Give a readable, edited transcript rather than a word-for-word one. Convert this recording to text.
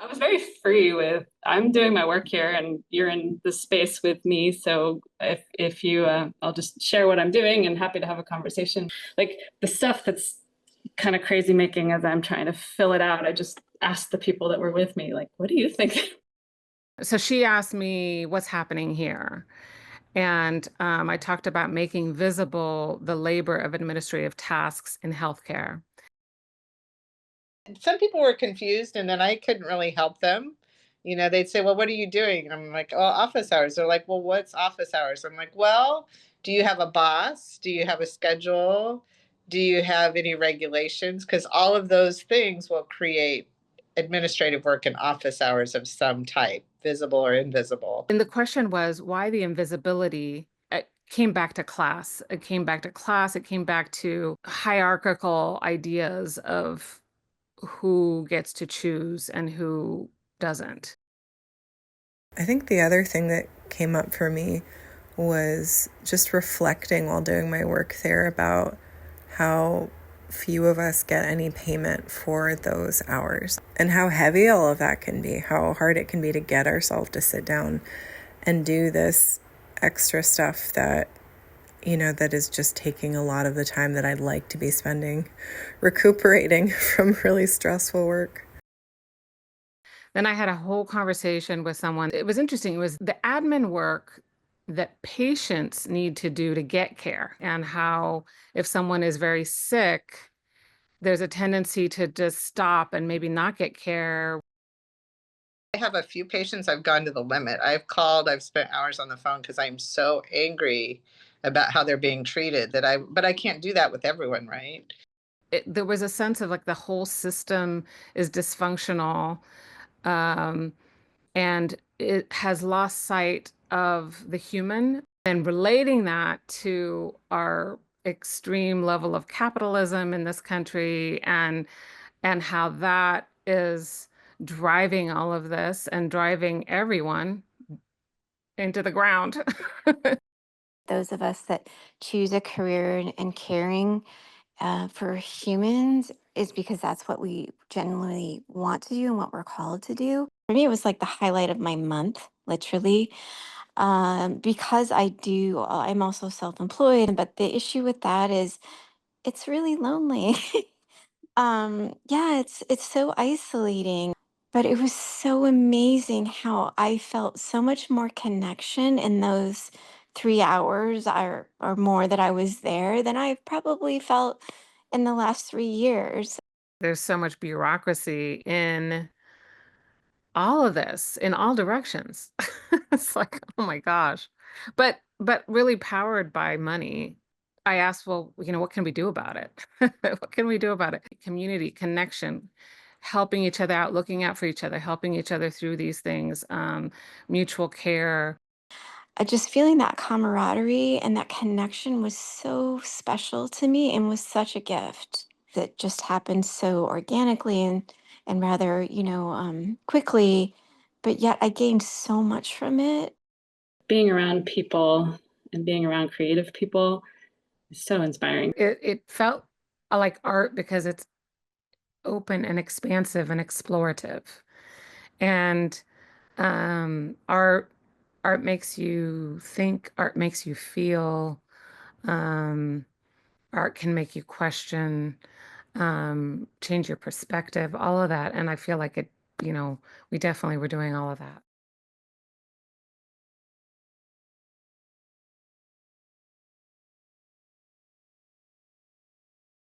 I was very free with I'm doing my work here and you're in the space with me. So if you I'll just share what I'm doing and happy to have a conversation. Like the stuff that's kind of crazy making as I'm trying to fill it out, I just asked the people that were with me, like, what do you think? So she asked me what's happening here. And I talked about making visible the labor of administrative tasks in healthcare. Some people were confused and then I couldn't really help them. They'd say, "Well, what are you doing?" And I'm like, "Oh, office hours." They're like, "Well, what's office hours?" I'm like, "Well, do you have a boss? Do you have a schedule? Do you have any regulations? Because all of those things will create administrative work in office hours of some type, visible or invisible." And the question was why the invisibility. It came back to class. It came back to class. It came back to hierarchical ideas of who gets to choose and who doesn't. I think the other thing that came up for me was just reflecting while doing my work there about how few of us get any payment for those hours and how heavy all of that can be, how hard it can be to get ourselves to sit down and do this extra stuff that is just taking a lot of the time that I'd like to be spending recuperating from really stressful work. Then I had a whole conversation with someone. It was interesting. It was the admin work that patients need to do to get care, and how if someone is very sick, there's a tendency to just stop and maybe not get care. I have a few patients I've gone to the limit. I've called, I've spent hours on the phone because I'm so angry about how they're being treated but I can't do that with everyone, right? There was a sense of like the whole system is dysfunctional, um, and it has lost sight of the human, and relating that to our extreme level of capitalism in this country, and how that is driving all of this and driving everyone into the ground. Those of us that choose a career in caring for humans is because that's what we genuinely want to do and what we're called to do. For me, it was like the highlight of my month, literally, because I'm also self employed. But the issue with that is it's really lonely. Yeah, it's so isolating. But it was so amazing how I felt so much more connection in those 3 hours or more that I was there than I've probably felt in the last 3 years. There's so much bureaucracy in all of this, in all directions. It's like, oh my gosh. But really powered by money. I asked, well, what can we do about it? What can we do about it? Community, connection, helping each other out, looking out for each other, helping each other through these things, mutual care. Just feeling that camaraderie and that connection was so special to me and was such a gift that just happened so organically and rather, quickly, but yet I gained so much from it. Being around people and being around creative people is so inspiring. It felt like art because it's open and expansive and explorative. And art makes you think, art makes you feel, um, art can make you question, change your perspective, all of that. And I feel like we definitely were doing all of that.